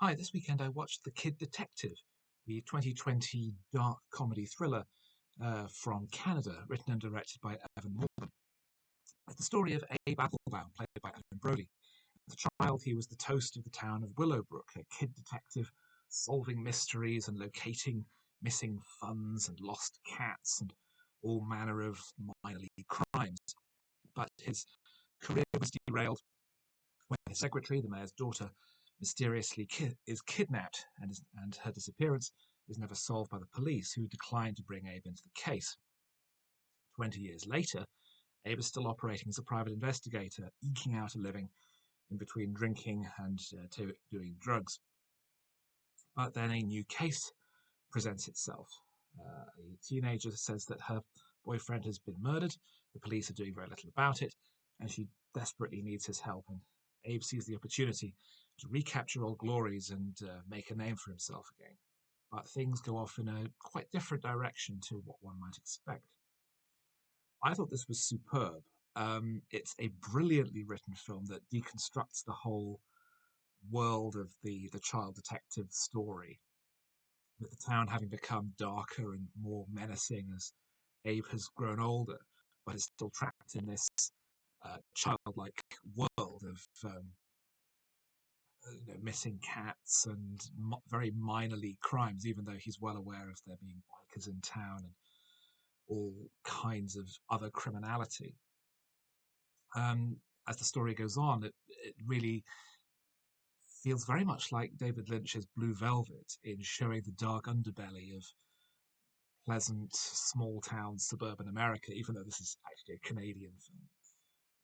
Hi, this weekend I watched The Kid Detective, the 2020 dark comedy thriller from Canada, written and directed by Adam Brody. It's the story of Abe Applebaum, played by Adam Brody. As a child, he was the toast of the town of Willowbrook, a kid detective solving mysteries and locating missing funds and lost cats and all manner of minor league crimes. But his career was derailed when his secretary, the mayor's daughter, mysteriously is kidnapped, and her disappearance is never solved by the police, who decline to bring Abe into the case. 20 years later, Abe is still operating as a private investigator, eking out a living in between drinking and doing drugs. But then a new case presents itself. A teenager says that her boyfriend has been murdered. The police are doing very little about it, and she desperately needs his help. And Abe sees the opportunity to recapture old glories and make a name for himself again. But things go off in a quite different direction to what one might expect. I thought this was superb. It's a brilliantly written film that deconstructs the whole world of the child detective story, with the town having become darker and more menacing as Abe has grown older, but is still trapped in this childlike world of missing cats and very minor league crimes, even though he's well aware of there being bikers in town and all kinds of other criminality. As the story goes on, it really feels very much like David Lynch's Blue Velvet in showing the dark underbelly of pleasant small town suburban America, even though this is actually a Canadian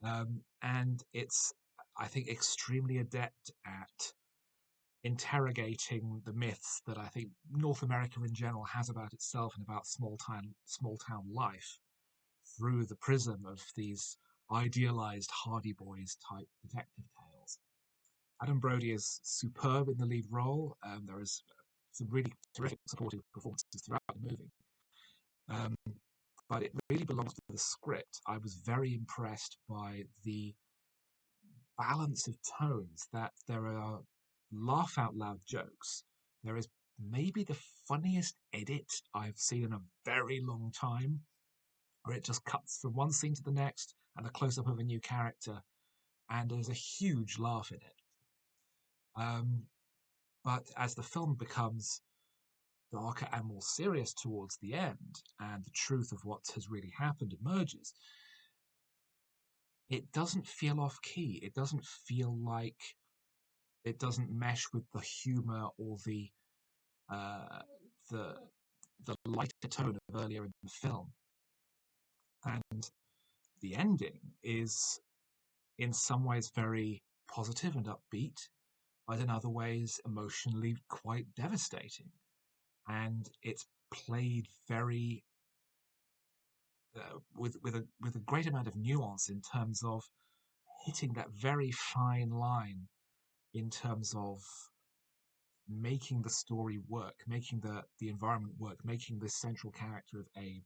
film. And it's, I think, extremely adept at interrogating the myths that I think North America in general has about itself and about small town life through the prism of these idealized Hardy Boys type detective tales. Adam Brody is superb in the lead role. There is some really terrific supporting performances throughout the movie. Um, but it really belongs to the script. I was very impressed by the balance of tones, that there are laugh out loud jokes. There is maybe the funniest edit I've seen in a very long time, where it just cuts from one scene to the next and a close up of a new character, and there's a huge laugh in it. But as the film becomes darker and more serious towards the end, and the truth of what has really happened emerges, it doesn't feel off key. It doesn't feel like it doesn't mesh with the humor or uh, the the lighter tone of earlier in the film. And the ending is, in some ways, very positive and upbeat, but in other ways, emotionally quite devastating. And it's played very with a great amount of nuance in terms of hitting that very fine line in terms of making the story work, making the environment work, making the central character of Abe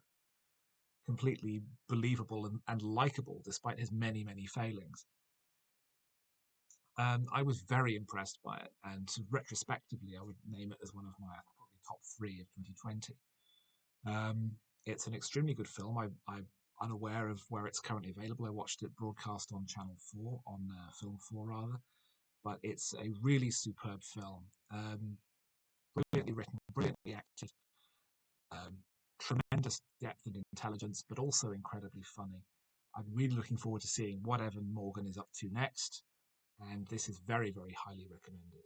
completely believable and likable despite his many, many failings. I was very impressed by it, and retrospectively, I would name it as one of my probably top three of 2020. It's an extremely good film. I'm unaware of where it's currently available. I watched it broadcast on Channel 4, on Film 4 rather, but it's a really superb film. Brilliantly written, brilliantly acted, um, tremendous depth and intelligence, but also incredibly funny. I'm really looking forward to seeing what Evan Morgan is up to next, and this is very, very highly recommended.